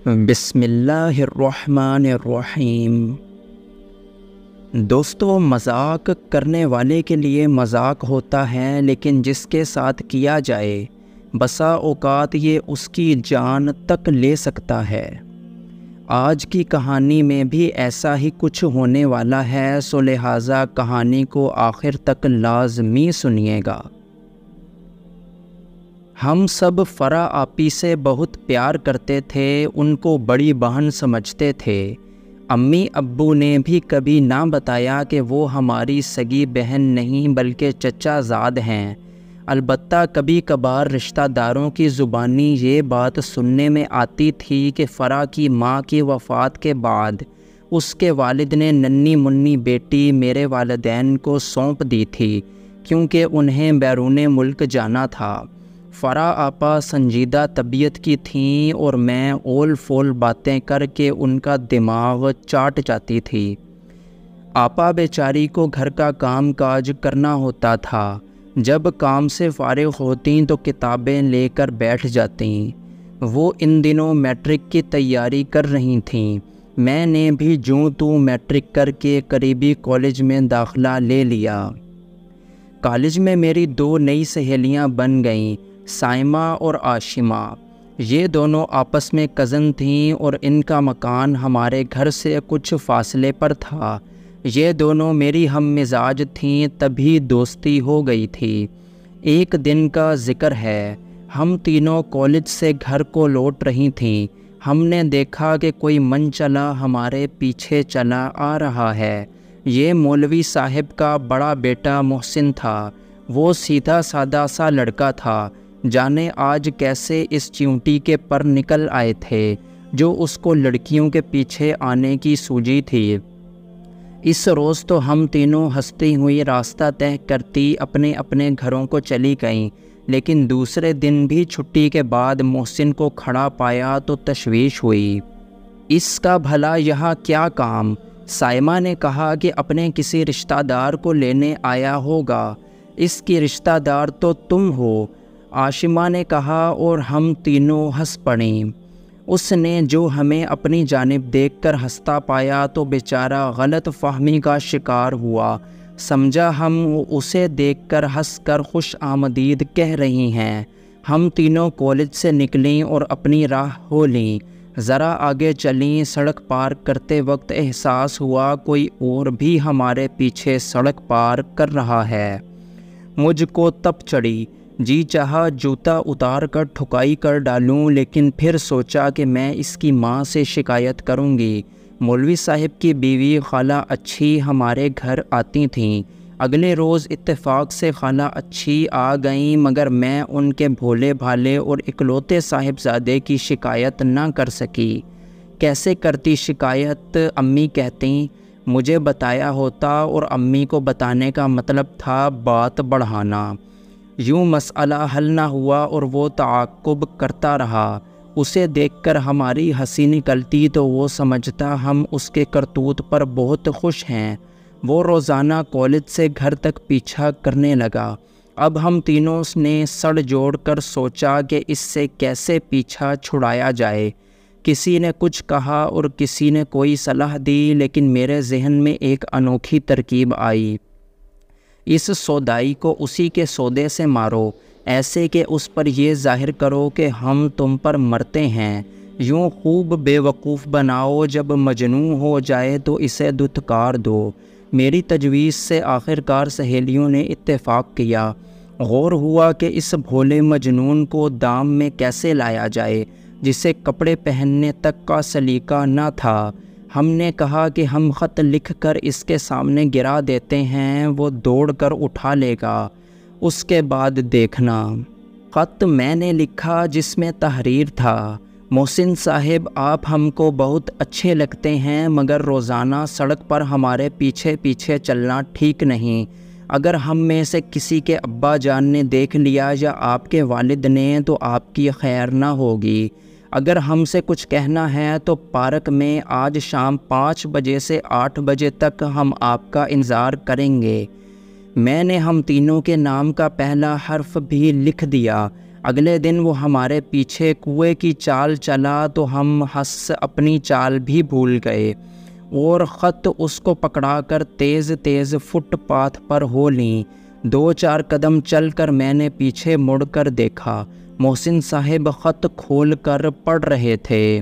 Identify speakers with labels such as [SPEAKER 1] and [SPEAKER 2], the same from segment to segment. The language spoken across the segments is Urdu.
[SPEAKER 1] بسم اللہ الرحمن الرحیم۔ دوستو، مذاق کرنے والے کے لیے مذاق ہوتا ہے، لیکن جس کے ساتھ کیا جائے بسا اوقات یہ اس کی جان تک لے سکتا ہے۔ آج کی کہانی میں بھی ایسا ہی کچھ ہونے والا ہے، سو لہٰذا کہانی کو آخر تک لازمی سنیے گا۔ ہم سب فرا آپی سے بہت پیار کرتے تھے، ان کو بڑی بہن سمجھتے تھے۔ امی ابو نے بھی کبھی نہ بتایا کہ وہ ہماری سگی بہن نہیں بلکہ چچا زاد ہیں۔ البتہ کبھی کبھار رشتہ داروں کی زبانی یہ بات سننے میں آتی تھی کہ فرا کی ماں کی وفات کے بعد اس کے والد نے ننھی منی بیٹی میرے والدین کو سونپ دی تھی، کیونکہ انہیں بیرون ملک جانا تھا۔ فرا آپا سنجیدہ طبیعت کی تھیں اور میں اول فول باتیں کر کے ان کا دماغ چاٹ جاتی تھی۔ آپا بیچاری کو گھر کا کام کاج کرنا ہوتا تھا۔ جب کام سے فارغ ہوتیں تو کتابیں لے کر بیٹھ جاتیں۔ وہ ان دنوں میٹرک کی تیاری کر رہی تھیں۔ میں نے بھی جوں توں میٹرک کر کے قریبی کالج میں داخلہ لے لیا۔ کالج میں میری دو نئی سہیلیاں بن گئیں، سائمہ اور عاشمہ۔ یہ دونوں آپس میں کزن تھیں اور ان کا مکان ہمارے گھر سے کچھ فاصلے پر تھا۔ یہ دونوں میری ہم مزاج تھیں، تبھی دوستی ہو گئی تھی۔ ایک دن کا ذکر ہے، ہم تینوں کالج سے گھر کو لوٹ رہی تھیں۔ ہم نے دیکھا کہ کوئی من چلا ہمارے پیچھے چلا آ رہا ہے۔ یہ مولوی صاحب کا بڑا بیٹا محسن تھا۔ وہ سیدھا سادہ سا لڑکا تھا، جانے آج کیسے اس چیونٹی کے پر نکل آئے تھے جو اس کو لڑکیوں کے پیچھے آنے کی سوجی تھی۔ اس روز تو ہم تینوں ہنستی ہوئی راستہ طے کرتی اپنے اپنے گھروں کو چلی گئیں، لیکن دوسرے دن بھی چھٹی کے بعد محسن کو کھڑا پایا تو تشویش ہوئی۔ اس کا بھلا یہاں کیا کام؟ سائمہ نے کہا کہ اپنے کسی رشتہ دار کو لینے آیا ہوگا۔ اس کی رشتہ دار تو تم ہو، عاشمہ نے کہا، اور ہم تینوں ہنس پڑیں۔ اس نے جو ہمیں اپنی جانب دیکھ کر ہنستا پایا تو بیچارہ غلط فہمی کا شکار ہوا، سمجھا ہم اسے دیکھ کر ہنس کر خوش آمدید کہہ رہی ہیں۔ ہم تینوں کالج سے نکلیں اور اپنی راہ ہو لیں۔ ذرا آگے چلیں، سڑک پار کرتے وقت احساس ہوا کوئی اور بھی ہمارے پیچھے سڑک پار کر رہا ہے۔ مجھ کو تپ چڑھی، جی چاہا جوتا اتار کر ٹھکائی کر ڈالوں، لیکن پھر سوچا کہ میں اس کی ماں سے شکایت کروں گی۔ مولوی صاحب کی بیوی خالہ اچھی ہمارے گھر آتی تھیں۔ اگلے روز اتفاق سے خالہ اچھی آ گئیں، مگر میں ان کے بھولے بھالے اور اکلوتے صاحبزادے کی شکایت نہ کر سکی۔ کیسے کرتی شکایت؟ امی کہتیں مجھے بتایا ہوتا، اور امی کو بتانے کا مطلب تھا بات بڑھانا۔ یوں مسئلہ حل نہ ہوا اور وہ تعاقب کرتا رہا۔ اسے دیکھ کر ہماری ہنسی نکلتی تو وہ سمجھتا ہم اس کے کرتوت پر بہت خوش ہیں۔ وہ روزانہ کالج سے گھر تک پیچھا کرنے لگا۔ اب ہم تینوں نے سڑ جوڑ کر سوچا کہ اس سے کیسے پیچھا چھڑایا جائے۔ کسی نے کچھ کہا اور کسی نے کوئی صلاح دی، لیکن میرے ذہن میں ایک انوکھی ترکیب آئی۔ اس سودائی کو اسی کے سودے سے مارو، ایسے کہ اس پر یہ ظاہر کرو کہ ہم تم پر مرتے ہیں۔ یوں خوب بے وقوف بناؤ، جب مجنوں ہو جائے تو اسے دھتکار دو۔ میری تجویز سے آخرکار سہیلیوں نے اتفاق کیا۔ غور ہوا کہ اس بھولے مجنون کو دام میں کیسے لایا جائے، جسے کپڑے پہننے تک کا سلیقہ نہ تھا۔ ہم نے کہا کہ ہم خط لکھ کر اس کے سامنے گرا دیتے ہیں، وہ دوڑ کر اٹھا لے گا، اس کے بعد دیکھنا۔ خط میں نے لکھا جس میں تحریر تھا، محسن صاحب آپ ہم کو بہت اچھے لگتے ہیں، مگر روزانہ سڑک پر ہمارے پیچھے پیچھے چلنا ٹھیک نہیں۔ اگر ہم میں سے کسی کے ابا جان نے دیکھ لیا یا آپ کے والد نے تو آپ کی خیر نہ ہوگی۔ اگر ہم سے کچھ کہنا ہے تو پارک میں آج شام 5 بجے سے 8 بجے تک ہم آپ کا انتظار کریں گے۔ میں نے ہم تینوں کے نام کا پہلا حرف بھی لکھ دیا۔ اگلے دن وہ ہمارے پیچھے کنویں کی چال چلا تو ہم ہنس اپنی چال بھی بھول گئے اور خط اس کو پکڑا کر تیز تیز فٹ پاتھ پر ہو لیں۔ 2-4 قدم چل کر میں نے پیچھے مڑ کر دیکھا، محسن صاحب خط کھول کر پڑھ رہے تھے۔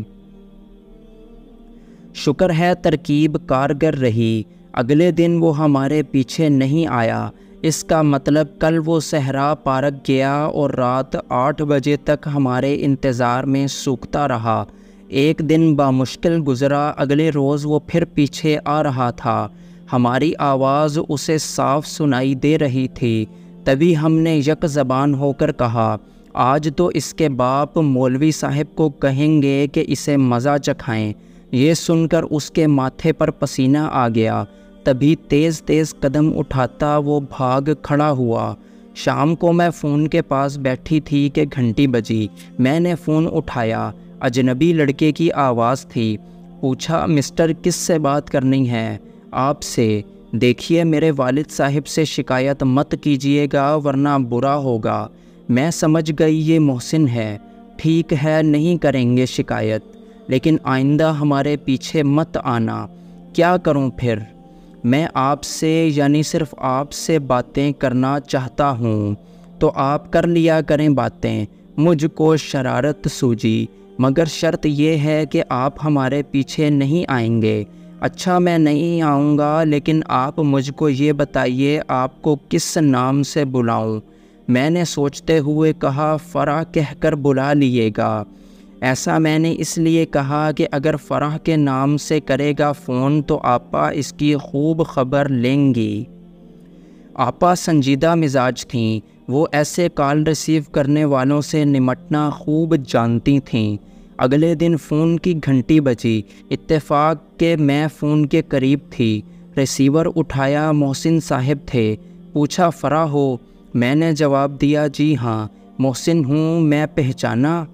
[SPEAKER 1] شکر ہے ترکیب کارگر رہی، اگلے دن وہ ہمارے پیچھے نہیں آیا۔ اس کا مطلب کل وہ صحرا پارک گیا اور رات 8 بجے تک ہمارے انتظار میں سوکھتا رہا۔ ایک دن بامشکل گزرا، اگلے روز وہ پھر پیچھے آ رہا تھا۔ ہماری آواز اسے صاف سنائی دے رہی تھی۔ تبھی ہم نے یک زبان ہو کر کہا، آج تو اس کے باپ مولوی صاحب کو کہیں گے کہ اسے مزہ چکھائیں۔ یہ سن کر اس کے ماتھے پر پسینہ آ گیا۔ تبھی تیز تیز قدم اٹھاتا وہ بھاگ کھڑا ہوا۔ شام کو میں فون کے پاس بیٹھی تھی کہ گھنٹی بجی۔ میں نے فون اٹھایا، اجنبی لڑکے کی آواز تھی۔ پوچھا، مسٹر کس سے بات کرنی ہے؟ آپ سے۔ دیکھیے میرے والد صاحب سے شکایت مت کیجیے گا ورنہ برا ہوگا۔ میں سمجھ گئی یہ محسن ہے۔ ٹھیک ہے، نہیں کریں گے شکایت، لیکن آئندہ ہمارے پیچھے مت آنا۔ کیا کروں پھر؟ میں آپ سے یعنی صرف آپ سے باتیں کرنا چاہتا ہوں، تو آپ کر لیا کریں باتیں۔ مجھ کو شرارت سوجی، مگر شرط یہ ہے کہ آپ ہمارے پیچھے نہیں آئیں گے۔ اچھا میں نہیں آؤں گا، لیکن آپ مجھ کو یہ بتائیے آپ کو کس نام سے بلاؤں؟ میں نے سوچتے ہوئے کہا، فرح کہہ کر بلا لیے گا۔ ایسا میں نے اس لیے کہا کہ اگر فرح کے نام سے کرے گا فون تو آپا اس کی خوب خبر لیں گی۔ آپا سنجیدہ مزاج تھیں، وہ ایسے کال ریسیو کرنے والوں سے نمٹنا خوب جانتی تھیں۔ اگلے دن فون کی گھنٹی بجی، اتفاق کہ میں فون کے قریب تھی۔ ریسیور اٹھایا، محسن صاحب تھے۔ پوچھا، فرح ہو؟ میں نے جواب دیا، جی ہاں محسن ہوں۔ میں پہچانا؟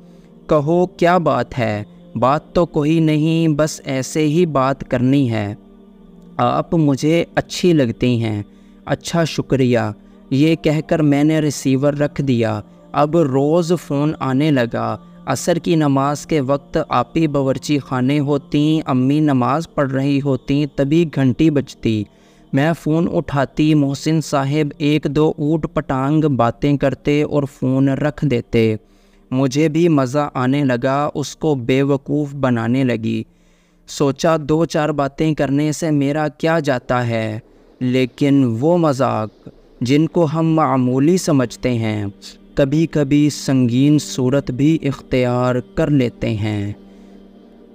[SPEAKER 1] کہو کیا بات ہے؟ بات تو کوئی نہیں، بس ایسے ہی بات کرنی ہے۔ آپ مجھے اچھی لگتی ہیں۔ اچھا شکریہ۔ یہ کہہ کر میں نے ریسیور رکھ دیا۔ اب روز فون آنے لگا۔ عصر کی نماز کے وقت آپی باورچی خانے ہوتیں، امی نماز پڑھ رہی ہوتیں، تبھی گھنٹی بجتی۔ میں فون اٹھاتی، محسن صاحب 1-2 اوٹ پٹانگ باتیں کرتے اور فون رکھ دیتے۔ مجھے بھی مزہ آنے لگا، اس کو بے وقوف بنانے لگی۔ سوچا 2-4 باتیں کرنے سے میرا کیا جاتا ہے، لیکن وہ مذاق جن کو ہم معمولی سمجھتے ہیں کبھی کبھی سنگین صورت بھی اختیار کر لیتے ہیں۔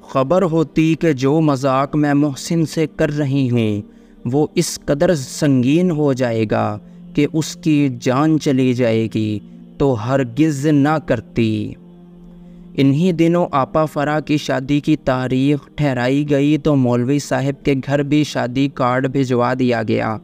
[SPEAKER 1] خبر ہوتی کہ جو مذاق میں محسن سے کر رہی ہوں وہ اس قدر سنگین ہو جائے گا کہ اس کی جان چلی جائے گی تو ہرگز نہ کرتی۔ انہی دنوں آپا فرح کی شادی کی تاریخ ٹھہرائی گئی تو مولوی صاحب کے گھر بھی شادی کارڈ بھجوا دیا گیا۔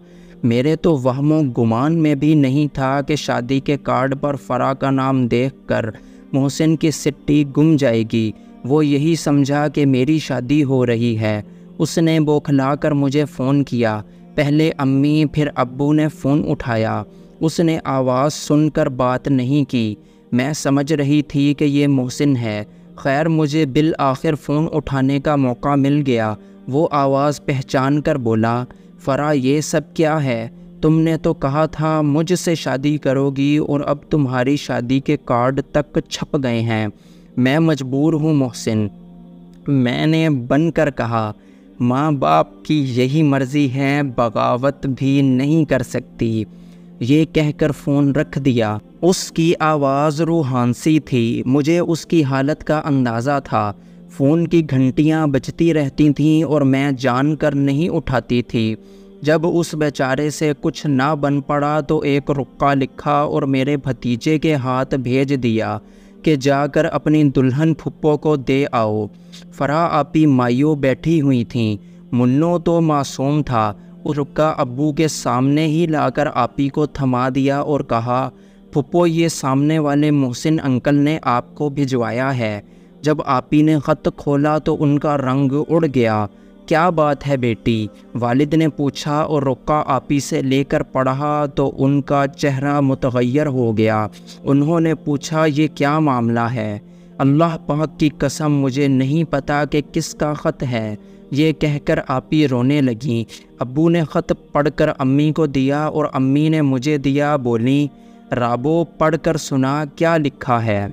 [SPEAKER 1] میرے تو وہم و گمان میں بھی نہیں تھا کہ شادی کے کارڈ پر فرح کا نام دیکھ کر محسن کی سٹی گم جائے گی۔ وہ یہی سمجھا کہ میری شادی ہو رہی ہے۔ اس نے بوکھلا کر مجھے فون کیا۔ پہلے امی پھر ابو نے فون اٹھایا۔ اس نے آواز سن کر بات نہیں کی۔ میں سمجھ رہی تھی کہ یہ محسن ہے۔ خیر مجھے بالآخر فون اٹھانے کا موقع مل گیا۔ وہ آواز پہچان کر بولا، فرح یہ سب کیا ہے؟ تم نے تو کہا تھا مجھ سے شادی کرو گی اور اب تمہاری شادی کے کارڈ تک چھپ گئے ہیں۔ میں مجبور ہوں محسن، میں نے بن کر کہا۔ ماں باپ کی یہی مرضی ہے، بغاوت بھی نہیں کر سکتی۔ یہ کہہ کر فون رکھ دیا۔ اس کی آواز روحانسی تھی، مجھے اس کی حالت کا اندازہ تھا۔ فون کی گھنٹیاں بجتی رہتی تھیں اور میں جان کر نہیں اٹھاتی تھی۔ جب اس بیچارے سے کچھ نہ بن پڑا تو ایک رقعہ لکھا اور میرے بھتیجے کے ہاتھ بھیج دیا کہ جا کر اپنی دلہن پھپھو کو دے آؤ۔ فرح آپی مائیوں بیٹھی ہوئی تھیں، منو تو معصوم تھا۔ وہ رقعہ ابو کے سامنے ہی لا کر آپی کو تھما دیا اور کہا، پھپھو یہ سامنے والے محسن انکل نے آپ کو بھجوایا ہے۔ جب آپی نے خط کھولا تو ان کا رنگ اڑ گیا۔ کیا بات ہے بیٹی؟ والد نے پوچھا اور رقیہ آپی سے لے کر پڑھا تو ان کا چہرہ متغیر ہو گیا۔ انہوں نے پوچھا یہ کیا معاملہ ہے؟ اللہ پاک کی قسم مجھے نہیں پتا کہ کس کا خط ہے، یہ کہہ کر آپی رونے لگیں۔ ابو نے خط پڑھ کر امی کو دیا اور امی نے مجھے دیا، بولیں رابو پڑھ کر سنا کیا لکھا ہے۔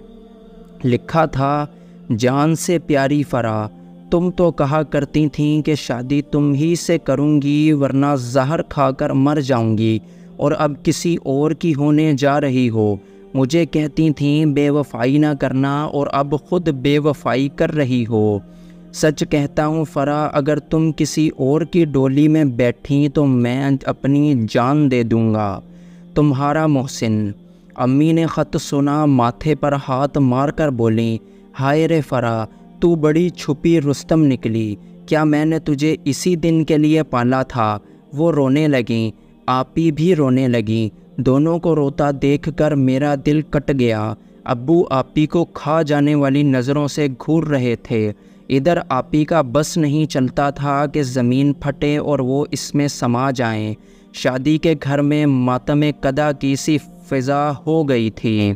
[SPEAKER 1] لکھا تھا، جان سے پیاری فرا، تم تو کہا کرتی تھیں کہ شادی تم ہی سے کروں گی ورنہ زہر کھا کر مر جاؤں گی، اور اب کسی اور کی ہونے جا رہی ہو۔ مجھے کہتی تھیں بے وفائی نہ کرنا اور اب خود بے وفائی کر رہی ہو۔ سچ کہتا ہوں فرا، اگر تم کسی اور کی ڈولی میں بیٹھیں تو میں اپنی جان دے دوں گا۔ تمہارا محسن۔ امی نے خط سنا، ماتھے پر ہاتھ مار کر بولیں، ہائے رے فرا، تو بڑی چھپی رستم نکلی، کیا میں نے تجھے اسی دن کے لیے پالا تھا؟ وہ رونے لگیں، آپی بھی رونے لگیں۔ دونوں کو روتا دیکھ کر میرا دل کٹ گیا۔ ابو آپی کو کھا جانے والی نظروں سے گھور رہے تھے۔ ادھر آپی کا بس نہیں چلتا تھا کہ زمین پھٹے اور وہ اس میں سما جائیں۔ شادی کے گھر میں ماتم قدا کی سی فضا ہو گئی تھی۔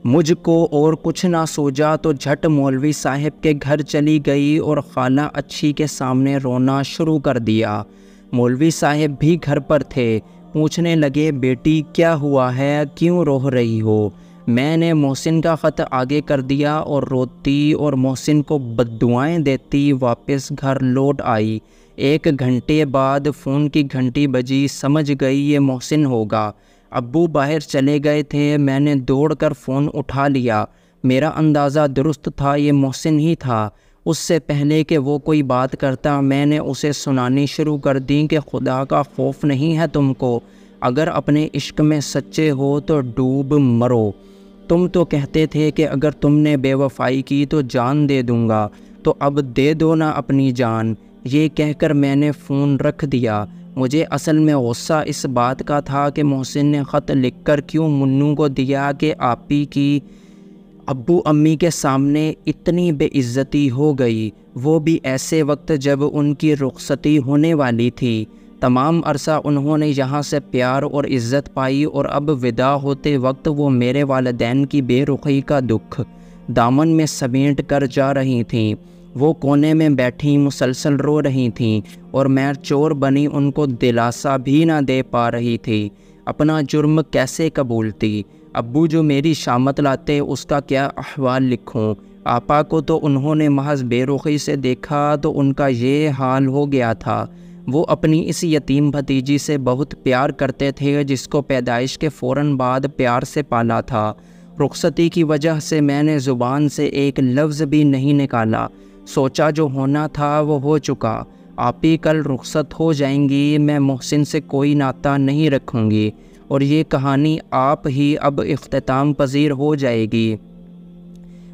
[SPEAKER 1] مجھ کو اور کچھ نہ سوجا تو جھٹ مولوی صاحب کے گھر چلی گئی اور خالہ اچھی کے سامنے رونا شروع کر دیا۔ مولوی صاحب بھی گھر پر تھے۔ پوچھنے لگے، بیٹی کیا ہوا ہے، کیوں رو رہی ہو؟ میں نے محسن کا خط آگے کر دیا اور روتی اور محسن کو بددعائیں دیتی واپس گھر لوٹ آئی۔ 1 گھنٹے بعد فون کی گھنٹی بجی، سمجھ گئی یہ محسن ہوگا۔ ابو باہر چلے گئے تھے، میں نے دوڑ کر فون اٹھا لیا۔ میرا اندازہ درست تھا، یہ محسن ہی تھا۔ اس سے پہلے کہ وہ کوئی بات کرتا میں نے اسے سنانی شروع کر دی کہ خدا کا خوف نہیں ہے تم کو، اگر اپنے عشق میں سچے ہو تو ڈوب مرو۔ تم تو کہتے تھے کہ اگر تم نے بے وفائی کی تو جان دے دوں گا، تو اب دے دو نا اپنی جان۔ یہ کہہ کر میں نے فون رکھ دیا۔ مجھے اصل میں غصہ اس بات کا تھا کہ محسن نے خط لکھ کر کیوں منو کو دیا کہ آپی کی ابو امی کے سامنے اتنی بے عزتی ہو گئی، وہ بھی ایسے وقت جب ان کی رخصتی ہونے والی تھی۔ تمام عرصہ انہوں نے یہاں سے پیار اور عزت پائی اور اب وداع ہوتے وقت وہ میرے والدین کی بے رخی کا دکھ دامن میں سمیٹ کر جا رہی تھیں۔ وہ کونے میں بیٹھی مسلسل رو رہی تھیں اور میں چور بنی ان کو دلاسا بھی نہ دے پا رہی تھی۔ اپنا جرم کیسے قبولتی؟ ابو جو میری شامت لاتے اس کا کیا احوال لکھوں؟ آپا کو تو انہوں نے محض بے رخی سے دیکھا تو ان کا یہ حال ہو گیا تھا۔ وہ اپنی اس یتیم بھتیجی سے بہت پیار کرتے تھے جس کو پیدائش کے فوراً بعد پیار سے پالا تھا۔ رخصتی کی وجہ سے میں نے زبان سے ایک لفظ بھی نہیں نکالا۔ سوچا جو ہونا تھا وہ ہو چکا۔ آپی کل رخصت ہو جائیں گی، میں محسن سے کوئی ناطہ نہیں رکھوں گی اور یہ کہانی آپ ہی اب اختتام پذیر ہو جائے گی۔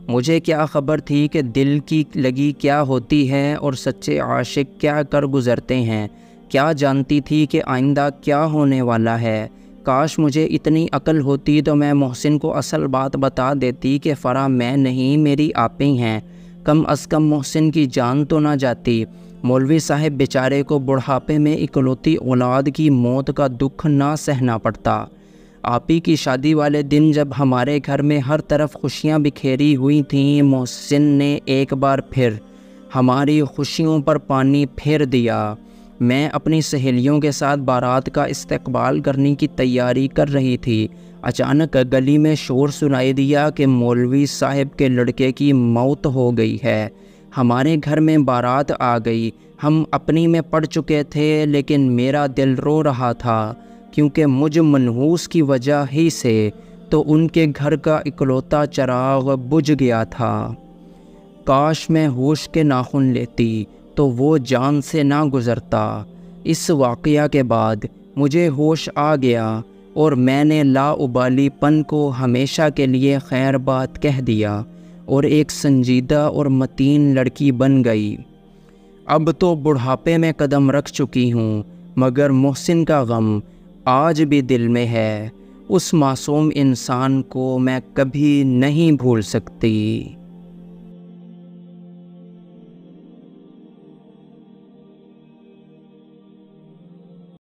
[SPEAKER 1] مجھے کیا خبر تھی کہ دل کی لگی کیا ہوتی ہے اور سچے عاشق کیا کر گزرتے ہیں؟ کیا جانتی تھی کہ آئندہ کیا ہونے والا ہے؟ کاش مجھے اتنی عقل ہوتی تو میں محسن کو اصل بات بتا دیتی کہ فرا میں نہیں، میری آپی ہیں۔ کم از کم محسن کی جان تو نہ جاتی۔ مولوی صاحب بیچارے کو بڑھاپے میں اکلوتی اولاد کی موت کا دکھ نہ سہنا پڑتا۔ آپی کی شادی والے دن جب ہمارے گھر میں ہر طرف خوشیاں بکھیری ہوئی تھیں، محسن نے ایک بار پھر ہماری خوشیوں پر پانی پھیر دیا۔ میں اپنی سہیلیوں کے ساتھ بارات کا استقبال کرنے کی تیاری کر رہی تھی۔ اچانک گلی میں شور سنائی دیا کہ مولوی صاحب کے لڑکے کی موت ہو گئی ہے۔ ہمارے گھر میں بارات آ گئی۔ ہم اپنی میں پڑ چکے تھے لیکن میرا دل رو رہا تھا کیونکہ مجھ منحوس کی وجہ ہی سے تو ان کے گھر کا اکلوتا چراغ بجھ گیا تھا۔ کاش میں ہوش کے ناخن لیتی تو وہ جان سے نہ گزرتا۔ اس واقعہ کے بعد مجھے ہوش آ گیا اور میں نے لا ابالی پن کو ہمیشہ کے لیے خیر بات کہہ دیا اور ایک سنجیدہ اور متین لڑکی بن گئی۔ اب تو بڑھاپے میں قدم رکھ چکی ہوں مگر محسن کا غم آج بھی دل میں ہے۔ اس معصوم انسان کو میں کبھی نہیں بھول سکتی۔